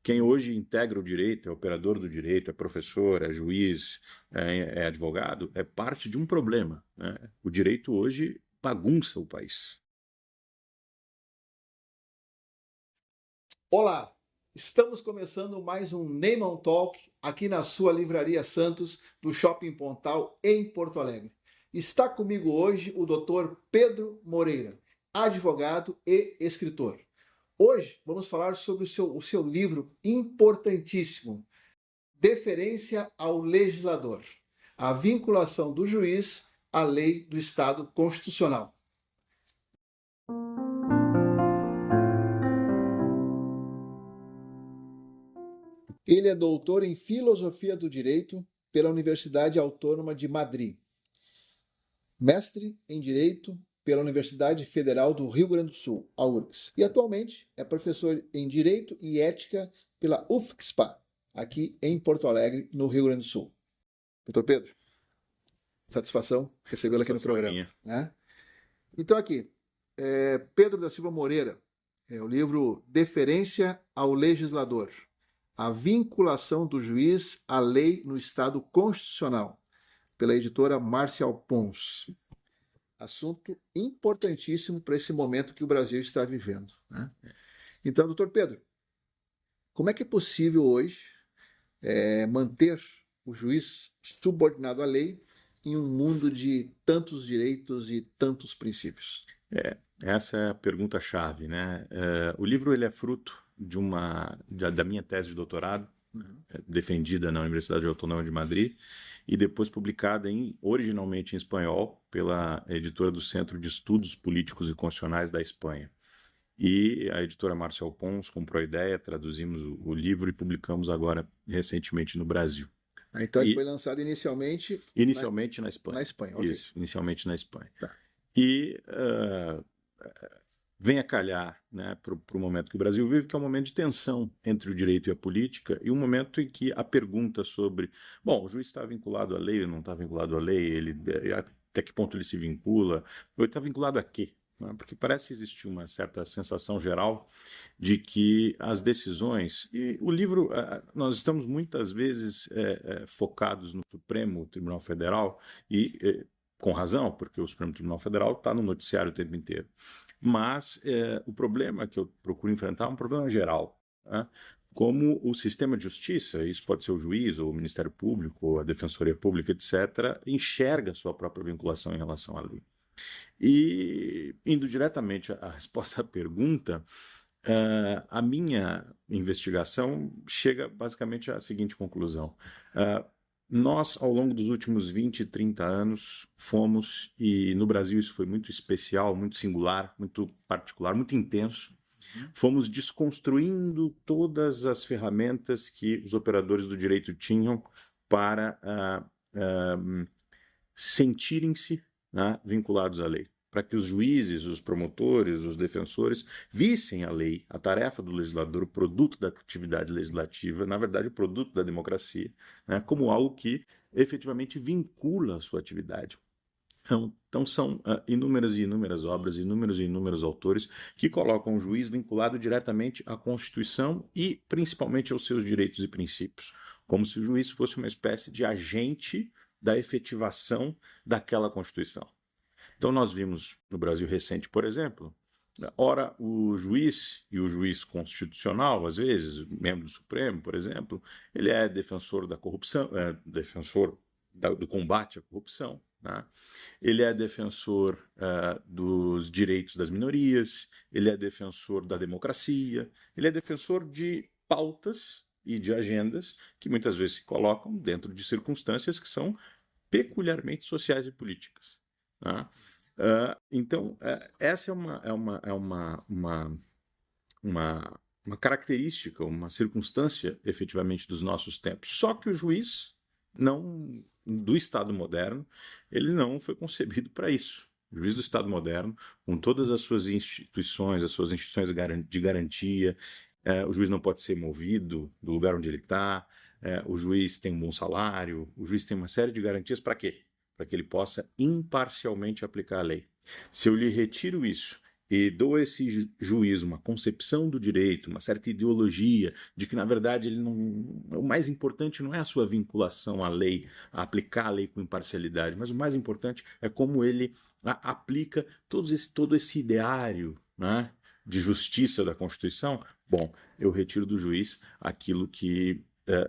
Quem hoje integra o direito, é operador do direito, é professor, é juiz, é advogado, é parte de um problema, né? O direito hoje bagunça o país. Olá, estamos começando mais um Neyman Talk aqui na sua Livraria Santos do Shopping Pontal em Porto Alegre. Está comigo hoje o Dr. Pedro Moreira, advogado e escritor. Hoje vamos falar sobre o seu livro importantíssimo, Deferência ao Legislador, a vinculação do juiz à lei do Estado Constitucional. Ele é doutor em Filosofia do Direito pela Universidade Autônoma de Madrid, mestre em Direito pela Universidade Federal do Rio Grande do Sul, a URGS, e atualmente é professor em Direito e Ética pela UFSPA, aqui em Porto Alegre, no Rio Grande do Sul. Doutor Pedro, satisfação recebê-lo aqui no programa. Né? Então aqui, Pedro da Silva Moreira, o livro Deferência ao Legislador, a vinculação do juiz à lei no Estado Constitucional, pela editora Marcial Pons. Assunto importantíssimo para esse momento que o Brasil está vivendo. Né? Então, doutor Pedro, como é que é possível hoje manter o juiz subordinado à lei em um mundo de tantos direitos e tantos princípios? Essa é a pergunta-chave, né? O livro ele é fruto da minha tese de doutorado, defendida na Universidade Autônoma de Madrid e depois publicada originalmente em espanhol pela editora do Centro de Estudos Políticos e Constitucionais da Espanha. E a editora Marcial Pons comprou a ideia, traduzimos o livro e publicamos agora recentemente no Brasil. Então ele foi lançado inicialmente na Espanha. Na Espanha, ok. Isso, inicialmente na Espanha. Tá. E vem a calhar, né, para o momento que o Brasil vive, que é um momento de tensão entre o direito e a política, e um momento em que a pergunta sobre, bom, o juiz está vinculado à lei ou não está vinculado à lei, até que ponto ele se vincula, ou ele está vinculado a quê? Porque parece existir uma certa sensação geral de que as decisões, e o livro, nós estamos muitas vezes focados no Supremo Tribunal Federal, e com razão, porque o Supremo Tribunal Federal está no noticiário o tempo inteiro. Mas o problema que eu procuro enfrentar é um problema geral, né? Como o sistema de justiça, isso pode ser o juiz, ou o Ministério Público, ou a Defensoria Pública, etc., enxerga a sua própria vinculação em relação à lei. E, indo diretamente à resposta à pergunta, a minha investigação chega basicamente à seguinte conclusão. Nós, ao longo dos últimos 20, 30 anos, fomos, e no Brasil isso foi muito especial, muito singular, muito particular, muito intenso, fomos desconstruindo todas as ferramentas que os operadores do direito tinham para sentirem-se, né, vinculados à lei, para que os juízes, os promotores, os defensores vissem a lei, a tarefa do legislador, o produto da atividade legislativa, na verdade o produto da democracia, né, como algo que efetivamente vincula a sua atividade. Então são inúmeras e inúmeras obras, inúmeros e inúmeros autores que colocam o juiz vinculado diretamente à Constituição e principalmente aos seus direitos e princípios, como se o juiz fosse uma espécie de agente da efetivação daquela Constituição. Então nós vimos no Brasil recente, por exemplo, ora o juiz, e o juiz constitucional, às vezes, membro do Supremo, por exemplo, ele é defensor da corrupção, defensor do combate à corrupção, né? Ele é defensor dos direitos das minorias, ele é defensor da democracia, ele é defensor de pautas e de agendas que muitas vezes se colocam dentro de circunstâncias que são peculiarmente sociais e políticas, né? Então, essa é uma característica, uma circunstância, efetivamente, dos nossos tempos. Só que o juiz do Estado moderno, ele não foi concebido para isso. O juiz do Estado moderno, com todas as suas instituições de garantia, o juiz não pode ser movido do lugar onde ele está, o juiz tem um bom salário, o juiz tem uma série de garantias para quê? Para que ele possa imparcialmente aplicar a lei. Se eu lhe retiro isso e dou a esse juiz uma concepção do direito, uma certa ideologia de que, na verdade, o mais importante não é a sua vinculação à lei, a aplicar a lei com imparcialidade, mas o mais importante é como ele aplica todo esse ideário, né, de justiça da Constituição. Bom, eu retiro do juiz aquilo que,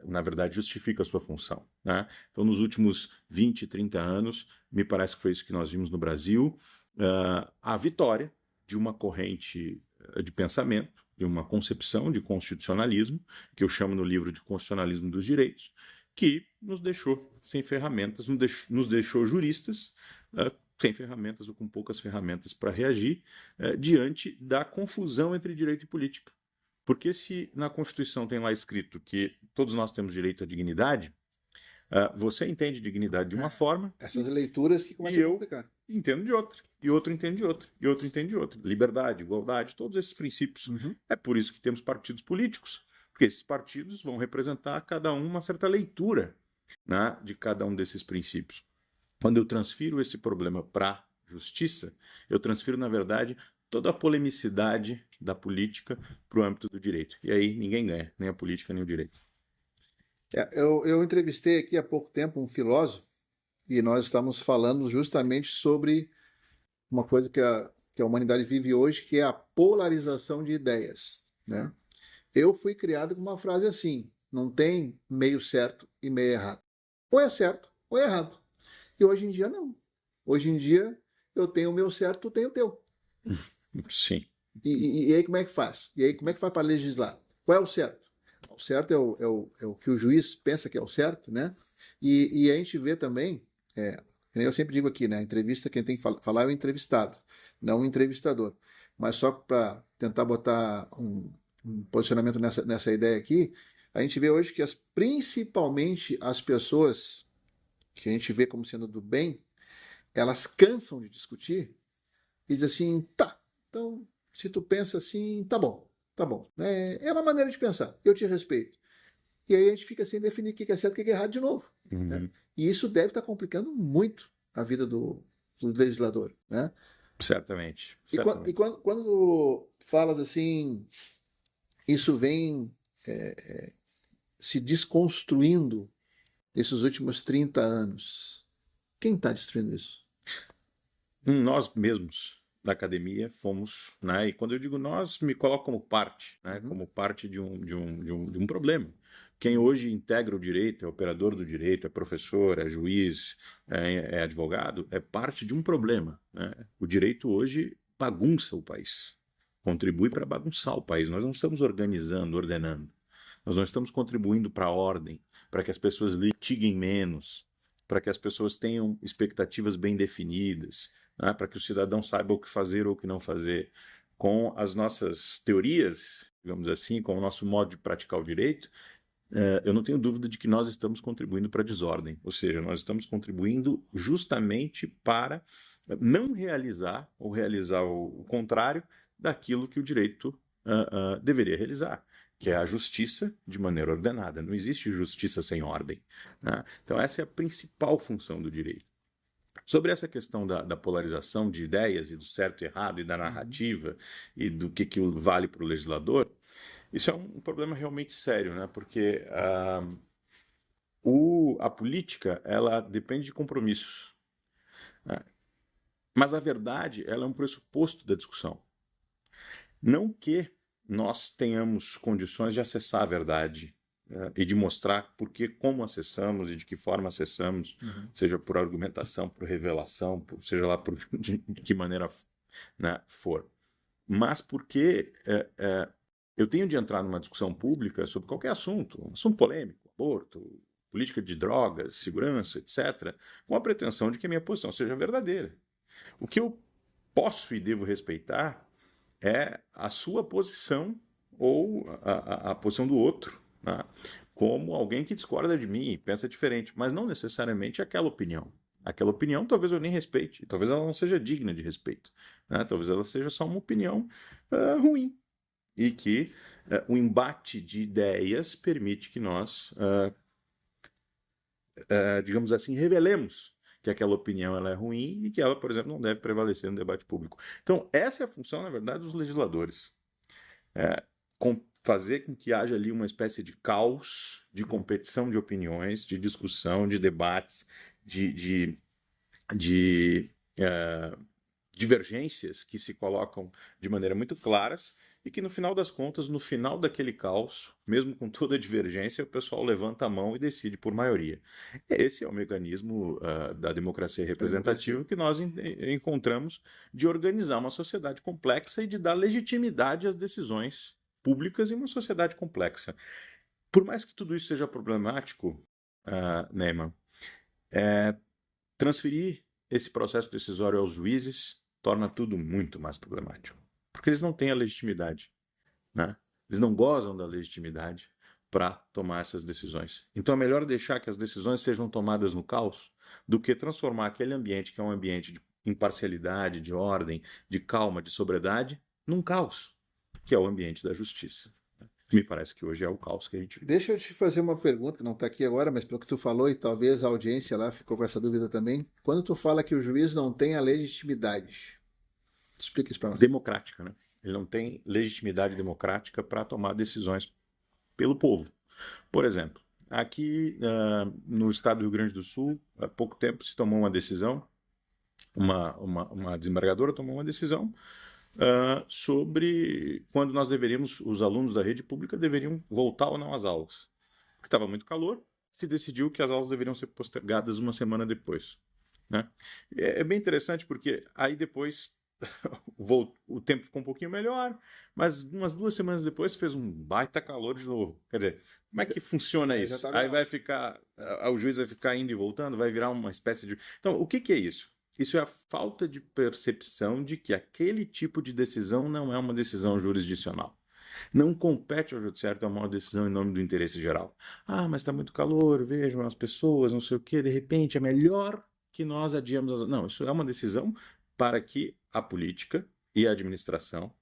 na verdade, justifica a sua função, né? Então, nos últimos 20, 30 anos, me parece que foi isso que nós vimos no Brasil, a vitória de uma corrente de pensamento, de uma concepção de constitucionalismo, que eu chamo no livro de constitucionalismo dos direitos, que nos deixou sem ferramentas, nos deixou juristas sem ferramentas ou com poucas ferramentas para reagir diante da confusão entre direito e política. Porque se na Constituição tem lá escrito que todos nós temos direito à dignidade, você entende dignidade de uma forma. Essas leituras que começam a complicar. Entendo de outra, e outro entende de outra, e outro entende de outra. Liberdade, igualdade, todos esses princípios. Uhum. É por isso que temos partidos políticos, porque esses partidos vão representar cada um uma certa leitura, né, de cada um desses princípios. Quando eu transfiro esse problema para a justiça, eu transfiro, na verdade, toda a polemicidade da política para o âmbito do direito. E aí ninguém ganha, nem a política, nem o direito. Eu entrevistei aqui há pouco tempo um filósofo e nós estamos falando justamente sobre uma coisa que a humanidade vive hoje, que é a polarização de ideias, né? Eu fui criado com uma frase assim: não tem meio certo e meio errado. Ou é certo ou é errado. E hoje em dia não. Hoje em dia eu tenho o meu certo, tu tem o teu. Sim. E aí como é que faz? E aí como é que faz para legislar? Qual é o certo? O certo é o que o juiz pensa que é o certo, né? E a gente vê também, eu sempre digo aqui, né? Entrevista, quem tem que falar é o entrevistado, não o entrevistador. Mas só para tentar botar um posicionamento nessa ideia aqui, a gente vê hoje que principalmente as pessoas que a gente vê como sendo do bem, elas cansam de discutir e dizem assim, tá, então se tu pensa assim, tá bom. Tá bom. É uma maneira de pensar. Eu te respeito. E aí a gente fica sem definir o que é certo e o que é errado de novo. Uhum. Né? E isso deve estar complicando muito a vida do legislador. Né? Certamente. E quando falas assim, isso vem se desconstruindo nesses últimos 30 anos. Quem está destruindo isso? Nós mesmos da academia fomos, né? E quando eu digo nós, me coloco como parte, né? Uhum. Como parte de um problema. Quem hoje integra o direito, é operador do direito, é professor, é juiz, é advogado, é parte de um problema, né? O direito hoje bagunça o país, contribui para bagunçar o país. Nós não estamos organizando, ordenando. Nós não estamos contribuindo para a ordem, para que as pessoas litiguem menos, para que as pessoas tenham expectativas bem definidas, né, para que o cidadão saiba o que fazer ou o que não fazer. Com as nossas teorias, digamos assim, com o nosso modo de praticar o direito, eu não tenho dúvida de que nós estamos contribuindo para a desordem, ou seja, nós estamos contribuindo justamente para não realizar ou realizar o contrário daquilo que o direito deveria realizar, que é a justiça de maneira ordenada. Não existe justiça sem ordem, né? Então essa é a principal função do direito. Sobre essa questão da polarização de ideias e do certo e errado e da narrativa e do que vale para o legislador, isso é um problema realmente sério, né? Porque a política ela depende de compromissos, né? Mas a verdade ela é um pressuposto da discussão. Não que nós tenhamos condições de acessar a verdade e de mostrar como acessamos e de que forma acessamos, seja por argumentação, por revelação, seja lá de que maneira, né, for. Mas porque eu tenho de entrar numa discussão pública sobre qualquer assunto, um assunto polêmico, aborto, política de drogas, segurança, etc., com a pretensão de que a minha posição seja verdadeira. O que eu posso e devo respeitar é a sua posição ou a posição do outro, né? Como alguém que discorda de mim e pensa diferente, mas não necessariamente aquela opinião. Aquela opinião talvez eu nem respeite, talvez ela não seja digna de respeito, né? Talvez ela seja só uma opinião ruim e que o embate de ideias permite que nós, digamos assim, revelemos que aquela opinião ela é ruim e que ela, por exemplo, não deve prevalecer no debate público. Então, essa é a função, na verdade, dos legisladores. Fazer com que haja ali uma espécie de caos, de competição de opiniões, de discussão, de debates, de divergências que se colocam de maneira muito claras e que no final das contas, no final daquele caos, mesmo com toda a divergência, o pessoal levanta a mão e decide por maioria. Esse é o mecanismo da democracia representativa que nós encontramos de organizar uma sociedade complexa e de dar legitimidade às decisões públicas em uma sociedade complexa. Por mais que tudo isso seja problemático, Neyman, transferir esse processo decisório aos juízes torna tudo muito mais problemático. Porque eles não têm a legitimidade, né? Eles não gozam da legitimidade para tomar essas decisões. Então é melhor deixar que as decisões sejam tomadas no caos do que transformar aquele ambiente, que é um ambiente de imparcialidade, de ordem, de calma, de sobriedade, num caos, que é o ambiente da justiça. Me parece que hoje é o caos que a gente vive. Deixa eu te fazer uma pergunta, não está aqui agora, mas pelo que tu falou, e talvez a audiência lá ficou com essa dúvida também. Quando tu fala que o juiz não tem a legitimidade, explica isso para nós. Democrática, né? Ele não tem legitimidade democrática para tomar decisões pelo povo. Por exemplo, aqui no estado do Rio Grande do Sul, há pouco tempo se tomou uma decisão, uma desembargadora tomou uma decisão sobre quando nós deveríamos, os alunos da rede pública deveriam voltar ou não às aulas. Porque estava muito calor, se decidiu que as aulas deveriam ser postergadas uma semana depois, né? É bem interessante porque aí depois o tempo ficou um pouquinho melhor, mas umas 2 semanas depois fez um baita calor de novo. Quer dizer, como é que funciona isso? Aí vai ficar, o juiz vai ficar indo e voltando, vai virar uma espécie de... Então, o que é isso? Isso é a falta de percepção de que aquele tipo de decisão não é uma decisão jurisdicional. Não compete ao judiciário tomar uma decisão em nome do interesse geral. Mas está muito calor, vejam as pessoas, não sei o quê, de repente é melhor que nós adiamos... Não, isso é uma decisão para que a política e a administração,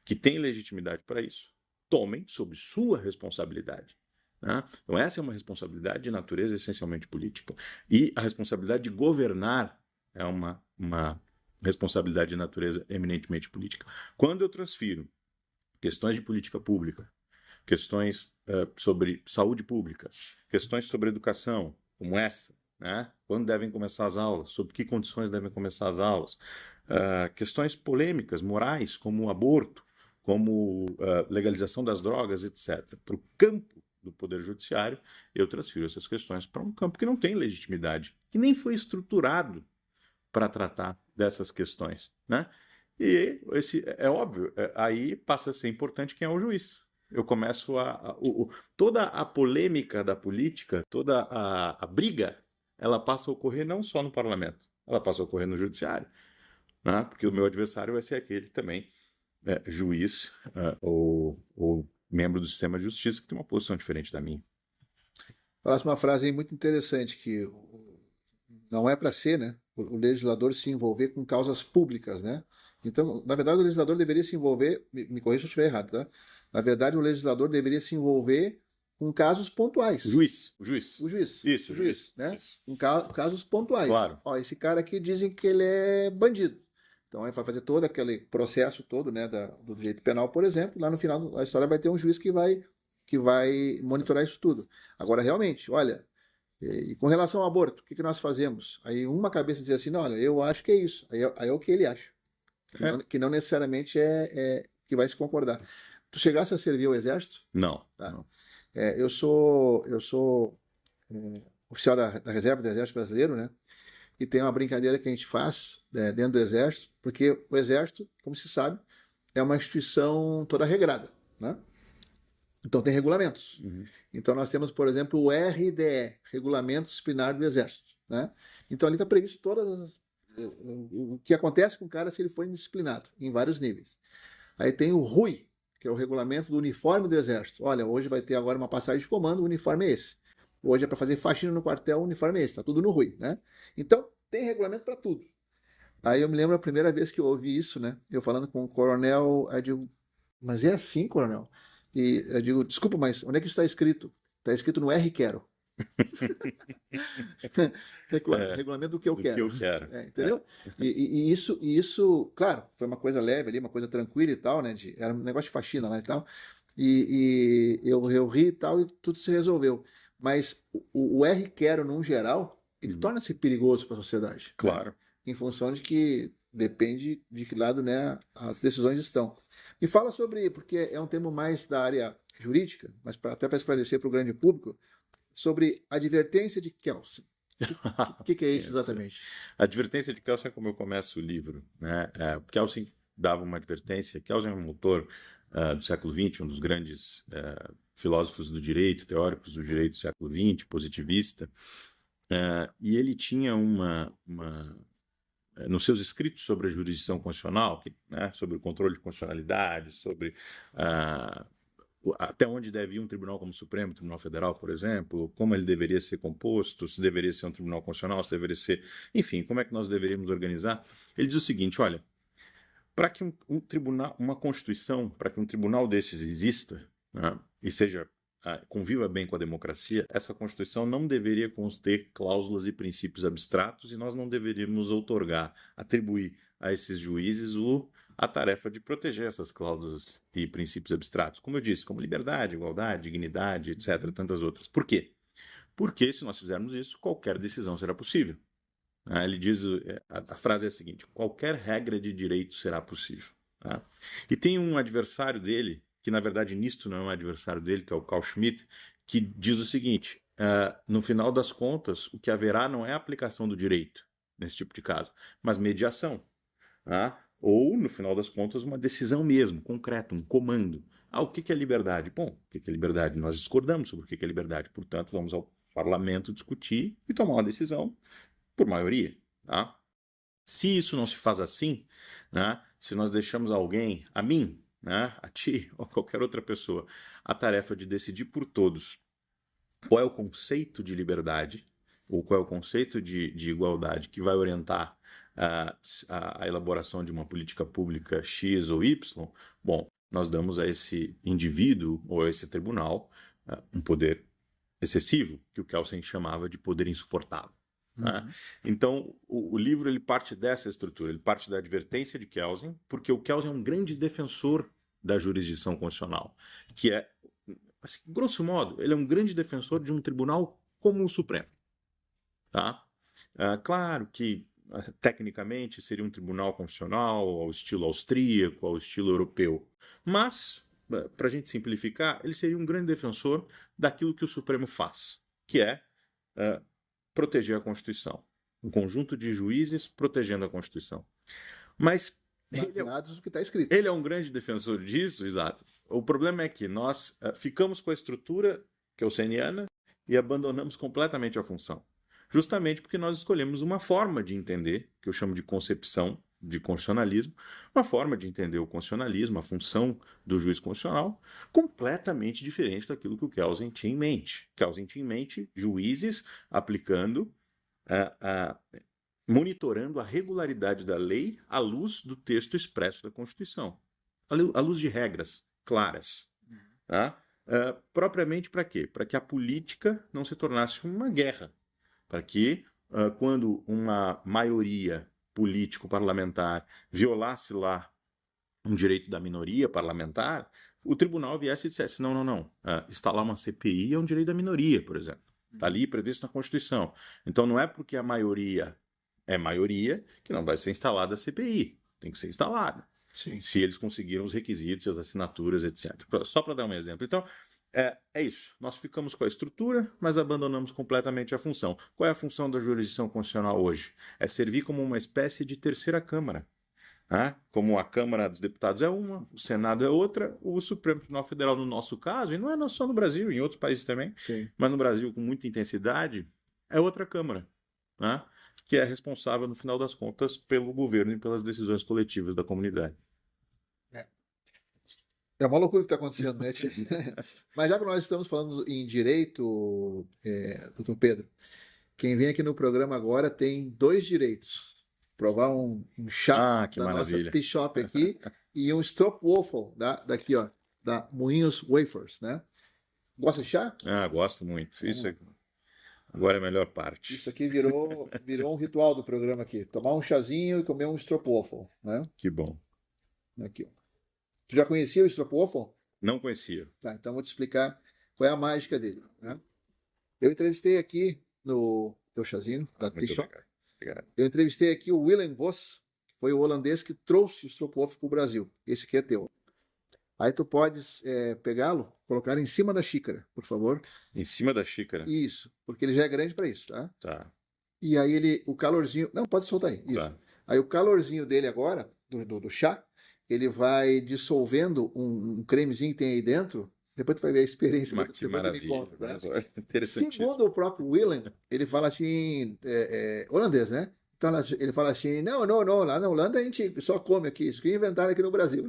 que têm legitimidade para isso, tomem sob sua responsabilidade. Né? Então essa é uma responsabilidade de natureza essencialmente política. E a responsabilidade de governar é uma responsabilidade de natureza eminentemente política. Quando eu transfiro questões de política pública, questões sobre saúde pública, questões sobre educação, como essa, né? Quando devem começar as aulas, sob que condições devem começar as aulas, questões polêmicas, morais, como o aborto, como legalização das drogas, etc. Para o campo do Poder Judiciário, eu transfiro essas questões para um campo que não tem legitimidade, que nem foi estruturado para tratar dessas questões, né? E é óbvio, aí passa a ser importante quem é o juiz. Eu começo toda a polêmica da política, toda a briga, ela passa a ocorrer não só no parlamento, ela passa a ocorrer no judiciário, né? Porque o meu adversário vai ser aquele também, juiz ou membro do sistema de justiça que tem uma posição diferente da minha. Falasse uma frase aí muito interessante, que não é para ser, né, o legislador se envolver com causas públicas, né? Então, na verdade, o legislador deveria se envolver, me corrija se eu estiver errado, tá? Na verdade, o legislador deveria se envolver com casos pontuais. O juiz. Isso, o juiz, né? Isso. Com casos pontuais. Claro. Ó, esse cara aqui dizem que ele é bandido. Então, aí vai fazer todo aquele processo todo, né, do direito penal, por exemplo. Lá no final da história vai ter um juiz que vai monitorar isso tudo. Agora, realmente, olha, e com relação ao aborto, o que nós fazemos? Aí uma cabeça diz assim, não, olha, eu acho que é isso. Aí é o que ele acha. Que não necessariamente é que vai se concordar. Tu chegasse a servir o exército? Não. Tá. Não. Eu sou oficial da reserva do Exército Brasileiro, né? E tem uma brincadeira que a gente faz dentro do Exército, porque o Exército, como se sabe, é uma instituição toda regrada, né? Então tem regulamentos. Uhum. Então nós temos, por exemplo, o RDE, Regulamento Disciplinar do Exército, né? Então ali está previsto o que acontece com o cara se ele for indisciplinado, em vários níveis. Aí tem o RUI, que é o regulamento do uniforme do Exército. Olha, hoje vai ter agora uma passagem de comando, o uniforme é esse. Hoje é para fazer faxina no quartel, o uniforme é esse. Está tudo no RUI, né? Então, tem regulamento para tudo. Aí eu me lembro a primeira vez que eu ouvi isso, né? Eu falando com o coronel, aí eu digo, mas é assim, coronel? E eu digo, desculpa, mas onde é que isso está escrito? Está escrito no R Quero. Regulamento do que eu Do que quero. eu quero. Entendeu? E isso, claro, foi uma coisa leve ali, uma coisa tranquila e tal, né? Era um negócio de faxina lá e tal. E eu ri e tal, e tudo se resolveu. Mas o R quero, num geral, ele torna-se perigoso para a sociedade. Claro. Né? Em função de que depende de que lado, né, as decisões estão. Me fala sobre, porque é um termo mais da área jurídica, mas até para esclarecer para o grande público, sobre a advertência de Kelsen. O que é isso exatamente? A advertência de Kelsen é como eu começo o livro, né? Kelsen dava uma advertência. Kelsen é um autor do século XX, um dos grandes filósofos do direito, teóricos do direito do século XX, positivista, e ele tinha nos seus escritos sobre a jurisdição constitucional, né, sobre o controle de constitucionalidade, sobre até onde deve ir um tribunal como o Supremo Tribunal Federal, por exemplo, como ele deveria ser composto, se deveria ser um tribunal constitucional, se deveria ser, enfim, como é que nós deveríamos organizar. Ele diz o seguinte, olha, para que um tribunal, uma Constituição, para que um tribunal desses exista, né, e seja conviva bem com a democracia, essa Constituição não deveria conter cláusulas e princípios abstratos e nós não deveríamos atribuir a esses juízes a tarefa de proteger essas cláusulas e princípios abstratos. Como eu disse, como liberdade, igualdade, dignidade, etc., tantas outras. Por quê? Porque se nós fizermos isso, qualquer decisão será possível. Ele diz, a frase é a seguinte, qualquer regra de direito será possível. Tá? E tem um adversário dele, que na verdade nisto não é um adversário dele, que é o Carl Schmitt, que diz o seguinte, no final das contas, o que haverá não é a aplicação do direito, nesse tipo de caso, mas mediação. Tá? Ou, no final das contas, uma decisão mesmo, concreta, um comando. O que é liberdade? Bom, o que é liberdade? Nós discordamos sobre o que é liberdade, portanto, vamos ao parlamento discutir e tomar uma decisão por maioria. Tá? Se isso não se faz assim, né, se nós deixamos a mim, né, a ti ou qualquer outra pessoa, a tarefa de decidir por todos qual é o conceito de liberdade ou qual é o conceito de igualdade que vai orientar a elaboração de uma política pública X ou Y, bom, nós damos a esse indivíduo ou a esse tribunal um poder excessivo, que o Kelsen chamava de poder insuportável. Né? Então, o livro ele parte dessa estrutura, ele parte da advertência de Kelsen, porque o Kelsen é um grande defensor da jurisdição constitucional, que é, assim, grosso modo, ele é um grande defensor de um tribunal como o Supremo. Tá? Claro que, tecnicamente, seria um tribunal constitucional ao estilo austríaco, ao estilo europeu, mas, para a gente simplificar, ele seria um grande defensor daquilo que o Supremo faz, que é proteger a Constituição. Um conjunto de juízes protegendo a Constituição. Mas baseados no que está escrito. Ele é um grande defensor disso, exato. O problema é que nós ficamos com a estrutura kelseniana e abandonamos completamente a função. Justamente porque nós escolhemos uma forma de entender, que eu chamo de concepção de constitucionalismo, uma forma de entender o constitucionalismo, a função do juiz constitucional, completamente diferente daquilo que o Kelsen tinha em mente. Kelsen tinha em mente juízes aplicando, monitorando a regularidade da lei à luz do texto expresso da Constituição, à luz de regras claras. Tá? Propriamente para quê? Para que a política não se tornasse uma guerra, para que, quando uma maioria político-parlamentar violasse lá um direito da minoria parlamentar, o tribunal viesse e dissesse, não, instalar uma CPI é um direito da minoria, por exemplo. Está ali previsto na Constituição. Então não é porque a maioria é maioria que não vai ser instalada a CPI. Tem que ser instalada. Sim. Se eles conseguiram os requisitos, as assinaturas, etc. Só para dar um exemplo. Então, é isso. Nós ficamos com a estrutura, mas abandonamos completamente a função. Qual é a função da jurisdição constitucional hoje? É servir como uma espécie de terceira Câmara. Como a Câmara dos Deputados é uma, o Senado é outra, o Supremo Tribunal Federal, no nosso caso, e não é só no Brasil, em outros países também, Sim. mas no Brasil com muita intensidade, é outra Câmara, que é responsável, no final das contas, pelo governo e pelas decisões coletivas da comunidade. É uma loucura o que está acontecendo, né? Mas já que nós estamos falando em direito, doutor Pedro, quem vem aqui no programa agora tem 2 direitos. Provar um chá que da maravilha. nossa tea shop aqui e um stroopwafel daqui, ó, da Moinhos Wafers, né? Gosta de chá? Gosto muito. Isso é Agora é a melhor parte. Isso aqui virou um ritual do programa aqui. Tomar um chazinho e comer um stroopwafel, né? Que bom. Aqui, ó. Tu já conhecia o stroopwafel? Não conhecia. Tá, então vou te explicar qual é a mágica dele, né? Eu entrevistei aqui no teu chazinho, da Muito T-Shop. obrigado. Eu entrevistei aqui o Willem Vos, que foi o holandês que trouxe o stroopwafel para o Brasil. Esse aqui é teu. Aí tu podes pegá-lo, colocar em cima da xícara, por favor. Em cima da xícara? Isso, porque ele já é grande para isso, tá? Tá. E aí o calorzinho... Não, pode soltar aí. Isso. Tá. Aí o calorzinho dele agora, do chá, ele vai dissolvendo um cremezinho que tem aí dentro. Depois tu vai ver a experiência. Mas que depois tu me maravilha. conta, tá? Mas, olha, interessante. Segundo o próprio Willem, ele fala assim, holandês, né? Então ele fala assim, não, lá na Holanda a gente só come aqui, isso que inventaram aqui no Brasil.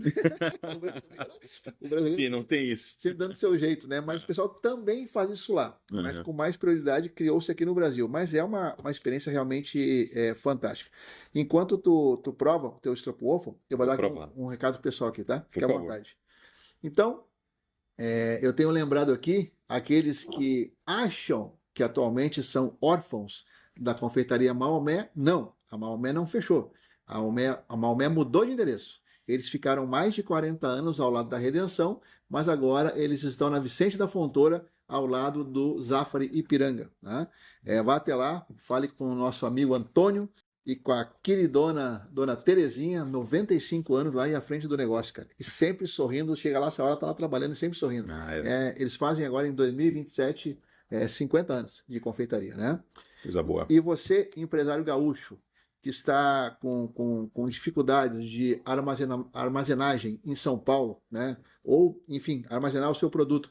O brasileiro Sim, não tem isso. sempre dando seu jeito, né? Mas o pessoal também faz isso lá, mas Uhum. com mais prioridade criou-se aqui no Brasil. Mas é uma experiência realmente fantástica. Enquanto tu prova o teu stroopwafel, eu vou dar provar. um recado pessoal aqui, tá? Fica à favor. vontade. Então, eu tenho lembrado aqui aqueles que acham que atualmente são órfãos da confeitaria Maomé. Não, a Maomé não fechou. A Maomé mudou de endereço. Eles ficaram mais de 40 anos ao lado da Redenção, mas agora eles estão na Vicente da Fontoura, ao lado do Zafari Ipiranga, né? Vá até lá, fale com o nosso amigo Antônio e com a queridona Dona Terezinha, 95 anos, lá à frente do negócio, cara. E sempre sorrindo, chega lá, essa hora tá lá trabalhando e sempre sorrindo. Eles fazem agora em 2027 50 anos de confeitaria, né? Coisa boa. E você, empresário gaúcho, que está com dificuldades de armazenagem em São Paulo, né? Ou, enfim, armazenar o seu produto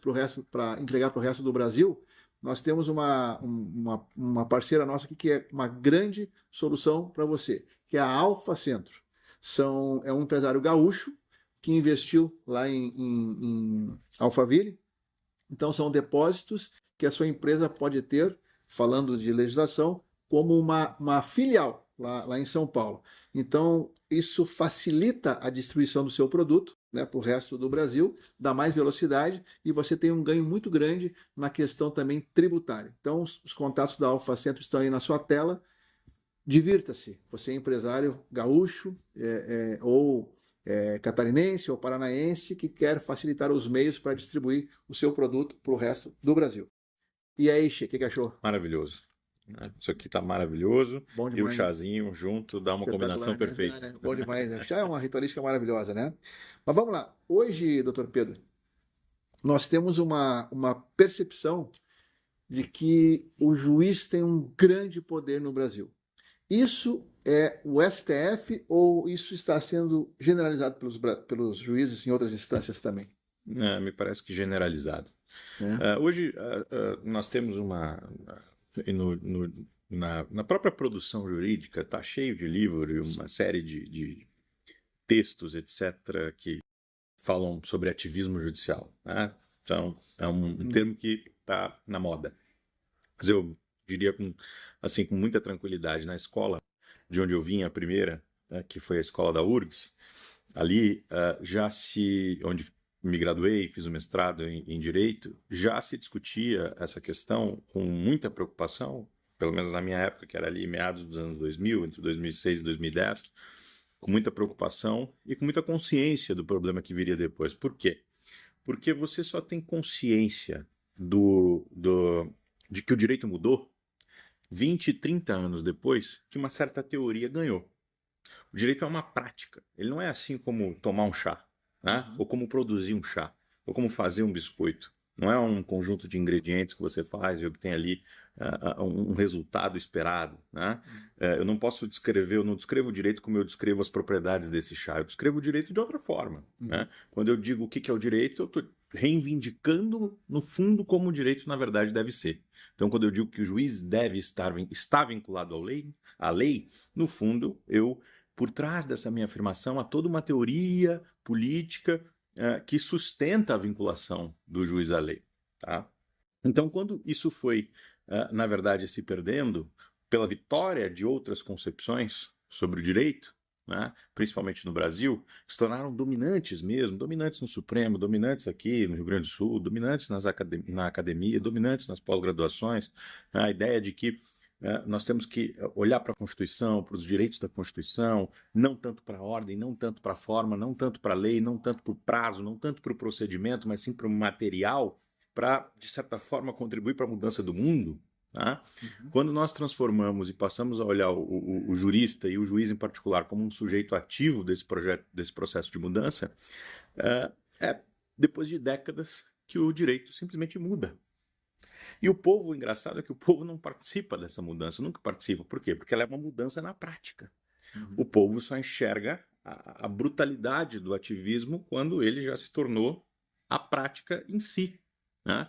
para entregar para o resto do Brasil, nós temos uma parceira nossa aqui que é uma grande solução para você, que é a Alfa Centro. É um empresário gaúcho que investiu lá em Alphaville. Então, são depósitos que a sua empresa pode ter, falando de legislação, como uma filial lá em São Paulo. Então, isso facilita a distribuição do seu produto, né, para o resto do Brasil, dá mais velocidade e você tem um ganho muito grande na questão também tributária. Então, os contatos da Alfa Centro estão aí na sua tela. Divirta-se. Você é empresário gaúcho ou catarinense ou paranaense que quer facilitar os meios para distribuir o seu produto para o resto do Brasil. E aí, Che, o que achou? Maravilhoso. Isso aqui tá maravilhoso. Bom demais, e o chazinho junto dá uma combinação perfeita. Né? Bom demais, né? Já é uma ritualística maravilhosa, né? Mas vamos lá. Hoje, doutor Pedro, nós temos uma percepção de que o juiz tem um grande poder no Brasil. Isso é o STF ou isso está sendo generalizado pelos juízes em outras instâncias também? Me parece que generalizado. Hoje nós temos na própria produção jurídica está cheio de livro e uma série de textos, etc., que falam sobre ativismo judicial, né? Então, é um termo que está na moda. Mas eu diria com muita tranquilidade, na escola de onde eu vim, a primeira, que foi a escola da URGS, ali onde me graduei, fiz o mestrado em Direito, já se discutia essa questão com muita preocupação, pelo menos na minha época, que era ali meados dos anos 2000, entre 2006 e 2010, com muita preocupação e com muita consciência do problema que viria depois. Por quê? Porque você só tem consciência de que o direito mudou 20, 30 anos depois que uma certa teoria ganhou. O direito é uma prática. Ele não é assim como tomar um chá, né? Ou como produzir um chá, ou como fazer um biscoito. Não é um conjunto de ingredientes que você faz e obtém ali um resultado esperado, né? Eu não descrevo o direito como eu descrevo as propriedades desse chá. Eu descrevo o direito de outra forma, né? Quando eu digo o que é o direito, eu estou reivindicando, no fundo, como o direito, na verdade, deve ser. Então, quando eu digo que o juiz está vinculado à lei, no fundo, por trás dessa minha afirmação, há toda uma teoria política que sustenta a vinculação do juiz à lei. Tá? Então, quando isso foi, na verdade, se perdendo pela vitória de outras concepções sobre o direito, né, principalmente no Brasil, se tornaram dominantes mesmo, dominantes no Supremo, dominantes aqui no Rio Grande do Sul, dominantes na academia, dominantes nas pós-graduações. Né, a ideia de que nós temos que olhar para a Constituição, para os direitos da Constituição, não tanto para a ordem, não tanto para a forma, não tanto para a lei, não tanto para o prazo, não tanto para o procedimento, mas sim para o material, para, de certa forma, contribuir para a mudança do mundo. Tá? Uhum. Quando nós transformamos e passamos a olhar o jurista e o juiz em particular como um sujeito ativo desse processo de mudança, é depois de décadas que o direito simplesmente muda. E o povo, o engraçado é que o povo não participa dessa mudança, nunca participa. Por quê? Porque ela é uma mudança na prática. O povo só enxerga a brutalidade do ativismo quando ele já se tornou a prática em si, né?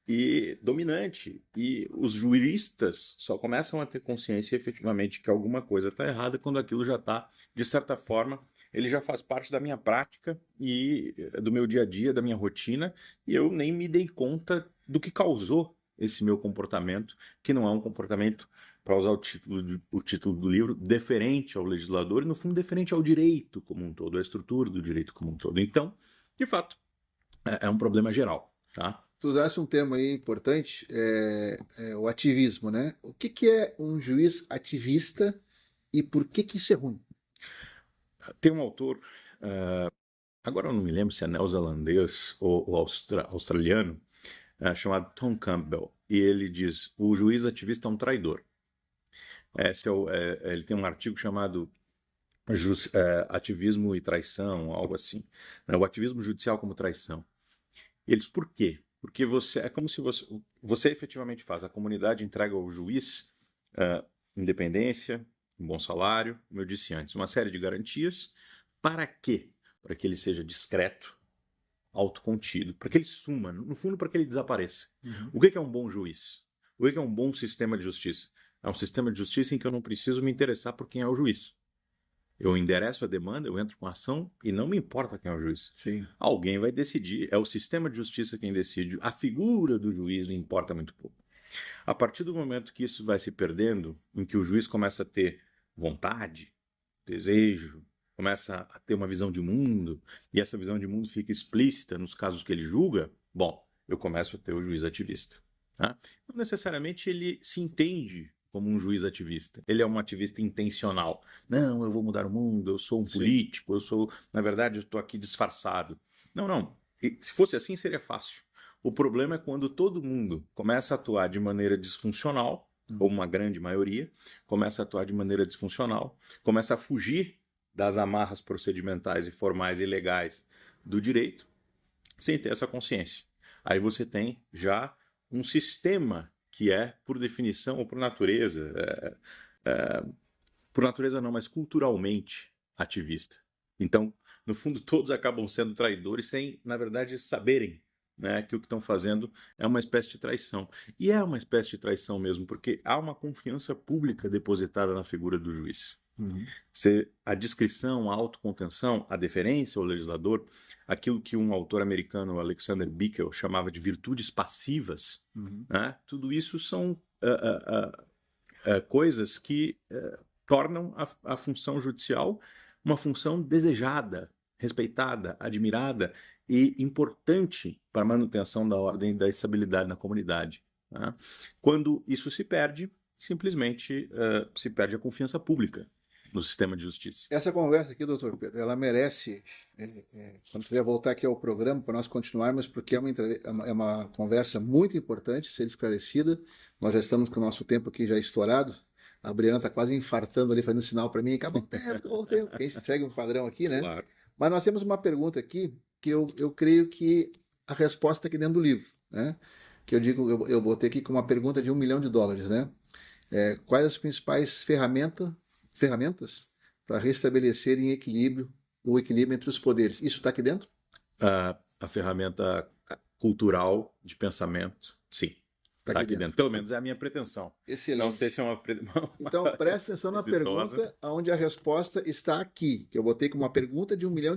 E dominante. E os juristas só começam a ter consciência efetivamente que alguma coisa está errada quando aquilo já está, de certa forma, ele já faz parte da minha prática e do meu dia a dia, da minha rotina, e eu nem me dei conta do que causou esse meu comportamento, que não é um comportamento, para usar o título do livro, deferente ao legislador e, no fundo, deferente ao direito como um todo, à estrutura do direito como um todo. Então, de fato, é um problema geral, tá? Tu usaste um termo aí importante, o ativismo, né? O que que é um juiz ativista e por que que isso é ruim? Tem um autor, agora eu não me lembro se é neozelandês ou australiano, chamado Tom Campbell, e ele diz: o juiz ativista é um traidor. Ele tem um artigo chamado Ativismo e Traição, algo assim, né? O ativismo judicial como traição. E ele diz: por quê? Porque é como se você efetivamente faz, a comunidade entrega ao juiz independência, um bom salário, como eu disse antes, uma série de garantias. Para quê? Para que ele seja discreto, autocontido, para que ele suma, no fundo, para que ele desapareça. Uhum. O que é um bom juiz? O que é um bom sistema de justiça? É um sistema de justiça em que eu não preciso me interessar por quem é o juiz. Eu endereço a demanda, eu entro com a ação e não me importa quem é o juiz. Sim. Alguém vai decidir, é o sistema de justiça quem decide. A figura do juiz não importa muito pouco. A partir do momento que isso vai se perdendo, em que o juiz começa a ter vontade, desejo, começa a ter uma visão de mundo, e essa visão de mundo fica explícita nos casos que ele julga, bom, eu começo a ter o juiz ativista. Tá? Não necessariamente ele se entende como um juiz ativista. Ele é um ativista intencional. Não, eu vou mudar o mundo, eu sou um político, eu sou, na verdade, eu estou aqui disfarçado. Não, não. E se fosse assim, seria fácil. O problema é quando todo mundo começa a atuar de maneira disfuncional, ou uma grande maioria, começa a atuar de maneira disfuncional, começa a fugir das amarras procedimentais e formais e legais do direito, sem ter essa consciência. Aí você tem já um sistema que é, por definição ou por natureza, por natureza não, mas culturalmente ativista. Então, no fundo, todos acabam sendo traidores sem, na verdade, saberem, né, que o que estão fazendo é uma espécie de traição. E é uma espécie de traição mesmo, porque há uma confiança pública depositada na figura do juiz. Uhum. A discrição, a autocontenção, a deferência ao legislador, aquilo que um autor americano, Alexander Bickel, chamava de virtudes passivas, né, tudo isso são coisas que tornam a função judicial uma função desejada, respeitada, admirada e importante para a manutenção da ordem e da estabilidade na comunidade. Tá? Quando isso se perde, simplesmente se perde a confiança pública no sistema de justiça. Essa conversa aqui, doutor Pedro, ela merece, quando quiser voltar aqui ao programa, para nós continuarmos, porque é uma conversa muito importante ser esclarecida. Nós já estamos com o nosso tempo aqui já estourado. A Briana está quase infartando ali, fazendo sinal para mim. Acabou o tempo, porque a gente segue um padrão aqui, né? Claro. Mas nós temos uma pergunta aqui que eu creio que a resposta está aqui dentro do livro, né? Que eu digo, eu botei aqui com uma pergunta de $1 milhão, né? Quais as principais ferramentas para restabelecer o equilíbrio entre os poderes? Isso está aqui dentro? A ferramenta cultural de pensamento, sim. Está aqui dentro. Pelo menos é a minha pretensão. Excelente. Não sei se é uma Então, presta atenção na pergunta, onde a resposta está aqui, que eu botei como uma pergunta de $1 milhão.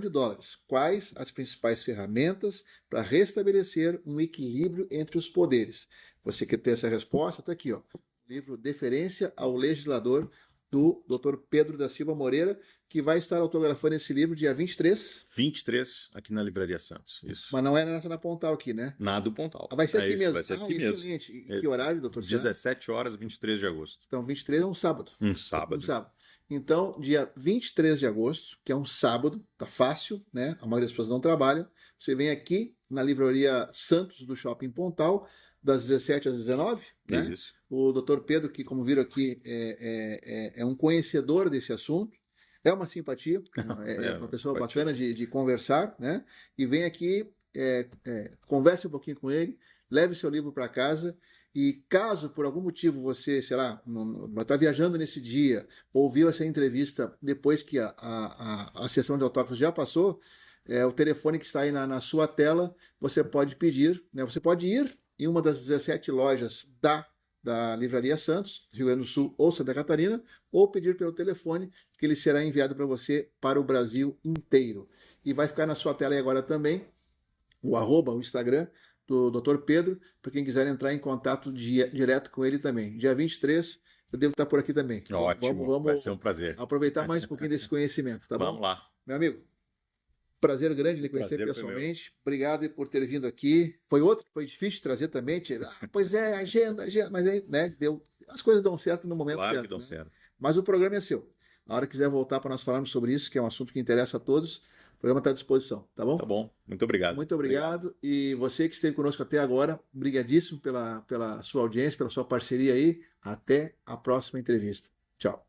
Quais as principais ferramentas para restabelecer um equilíbrio entre os poderes? Você quer ter essa resposta? Está aqui, ó. Livro Deferência ao Legislador, do Dr. Pedro da Silva Moreira, que vai estar autografando esse livro dia 23, 23, aqui na Livraria Santos. Isso. mas não é nessa na Pontal aqui, né? Na do Pontal. Vai ser aqui isso, mesmo. vai ser aqui mesmo. Excelente. E que horário, doutor? 17 horas, 23 de agosto. Então, 23 é um sábado. Um sábado. Um sábado. Então, dia 23 de agosto, que é um sábado, tá fácil, né? A maioria das pessoas não trabalham. Você vem aqui na Livraria Santos do Shopping Pontal, das 17 às 19, né? Isso. O doutor Pedro, que como viram aqui, é um conhecedor desse assunto, é uma simpatia, é uma pessoa bacana de conversar, né? E vem aqui, converse um pouquinho com ele, leve seu livro para casa. E caso por algum motivo você, sei lá, vai estar viajando nesse dia, ouviu essa entrevista depois que a sessão de autógrafos já passou, o telefone que está aí na sua tela, você pode pedir, né? Você pode ir em uma das 17 lojas da Livraria Santos, Rio Grande do Sul ou Santa Catarina, ou pedir pelo telefone, que ele será enviado para você para o Brasil inteiro. E vai ficar na sua tela aí agora também o Instagram do Dr. Pedro, para quem quiser entrar em contato direto com ele também. Dia 23, eu devo estar por aqui também. Ótimo, vamos vai ser um prazer. Aproveitar mais um pouquinho desse conhecimento, tá bom? Vamos lá. Meu amigo, prazer grande lhe conhecer pessoalmente. Obrigado por ter vindo aqui. Foi outro que foi difícil de trazer também. Pois é, agenda, mas aí, né, as coisas dão certo no momento certo. Claro que dão né? certo. Mas o programa é seu. A hora que quiser voltar para nós falarmos sobre isso, que é um assunto que interessa a todos, o programa está à disposição, tá bom? Tá bom, muito obrigado. Muito obrigado. E você que esteve conosco até agora, brigadíssimo pela sua audiência, pela sua parceria aí. Até a próxima entrevista. Tchau.